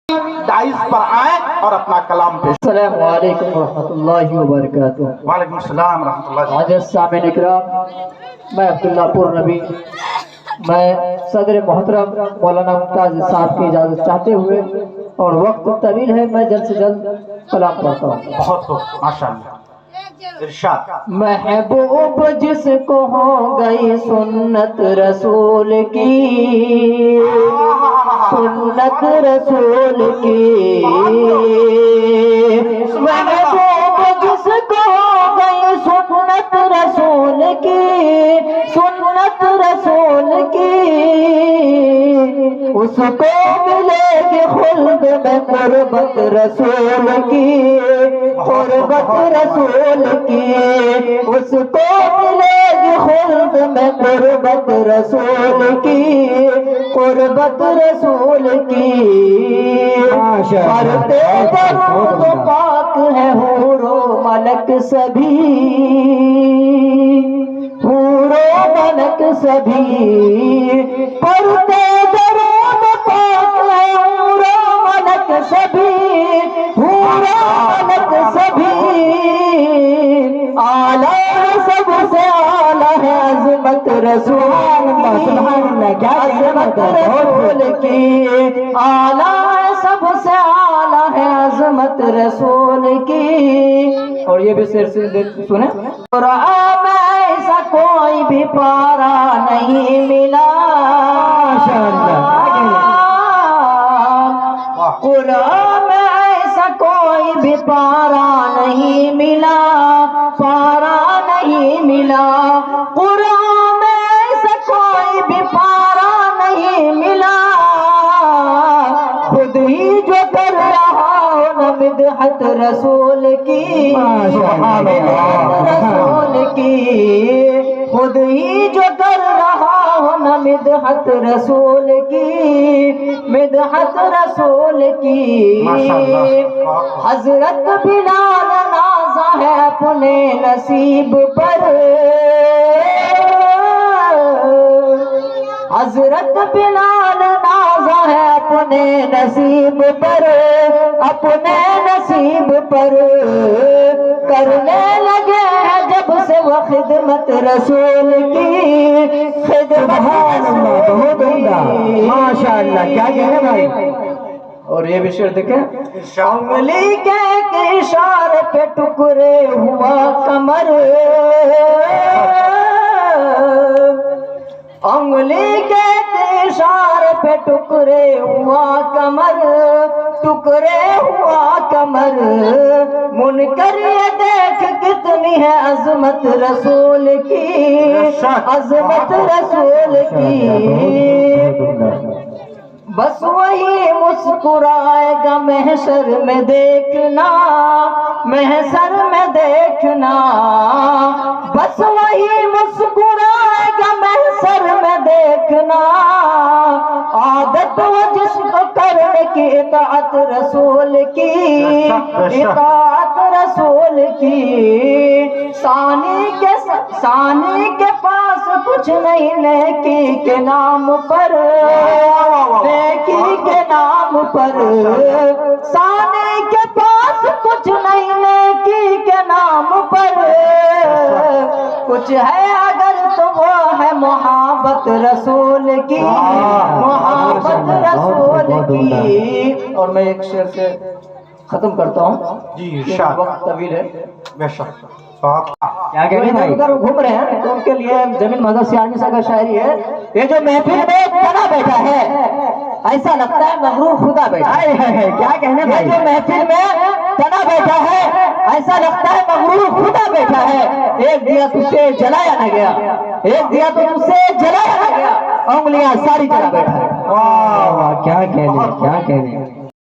Dies پر آئیں اور اپنا کلام پیش. السلام علیکم ورحمۃ اللہ وبرکاتہ. وعلیکم السلام ورحمۃ اللہ. عزیز سامعین اکرام، میں عبداللہ پور نبی، میں صدر محترم مولانا ممتاز صاحب کی اجازت چاہتے ہوئے، اور وقت طویل ہے، میں جلد سے جلد کلام پڑھتا ہوں. بہت خوب، ماشاءاللہ. ارشاد. محبوب جس کو ہو گئی سنت رسول کی، سنت رسول کی، محبوب جس کو ہو گئی سنت رسول کی، سنت رسول کی، اس کو ملے گی خلد میں قربت رسول کی، قربت رسول کی، اس کو ملے گی خلد میں قربت رسول کی، قربت رسول کی. مرتے درود پاک ہے حور و ملک سبھی، حور و ملک سبھی، پڑھتے درود پاک ہے حور و ملک سبھی، حور و ملک سبھی. اعلیٰ سب سے اعلیٰ ہے عظمت رسول کی، عظمت رسول کی، اعلیٰ سب سے اعلیٰ ہے عظمت رسول کی. اور یہ بھی سر سے سنیں. قرآن میں ایسا کوئی بھی پارا نہیں ملا، قرآن میں ایسا کوئی بھی پارا نہیں ملا، پارا نہیں ملا. قرآن میں ایسا کوئی بھی پارا نہیں ملا، خود ہی جو کر رہا ہو مدحت رسول کی، مدحت رسول کی، خود ہی جو کر رہا ہو مدحت رسول کی، مدحت رسول کی. حضرت بلال نازا ہے اپنے نصیب پر، حضرت بلال نازا ہے اپنے نصیب پر، اپنے نصیب پر. کرنے لگے ہیں جب سے وہ خدمت رسول کی، خدمت رسول کی. ماشاءاللہ، کیا کہنے بھائی. اور یہ بھی شعر دیکھیں. انگلی کے ایک اشارے پہ ٹکڑے ہوا کمر، انگلی کے ایک اشارے پہ ٹکڑے ہوا کمر، ٹکڑے ہوا کمر. منکر یہ دیکھ کتنی ہے عظمت رسول کی، عظمت رسول کی. بس وہی مسکرائے گا محشر میں دیکھنا، محشر میں دیکھنا. بس وہی مسکرائے گا محشر میں دیکھنا. عادت ہو جس کو کرنے کی اطاعت رسول کی، اطاعت رسول کی. ثانی کے پاس کچھ نہیں نیکی کے نام پر، نیکی کے نام پر. ثانی کے پاس کچھ نہیں نیکی کے نام پر. کچھ ہے اگر تو وہ ہے محبت رسول کی، محبت رسول کی. اور میں ایک شعر سے ختم کرتا ہوں. جی وقت طویل ہے. بے شک. کیا کہتے ہیں اگر گھوم رہے ہیں تو ان کے لیے زمین مذہب سیاسی کا شاعری ہے. یہ جو محفل میں تنا بیٹھا ہے ایسا لگتا ہے مغرور خدا بیٹھا ہے. کیا کہنے بھائی. یہ جو محفل میں تنا بیٹھا ہے ایسا لگتا ہے مغرور خدا بیٹھا ہے. ایک دیا تجھ سے جلایا نہ گیا، ایک دیا تو تجھ سے جلایا نہ گیا، انگلیاں ساری جلا بیٹھا ہے. واہ، کیا کہنے، کیا کہنے.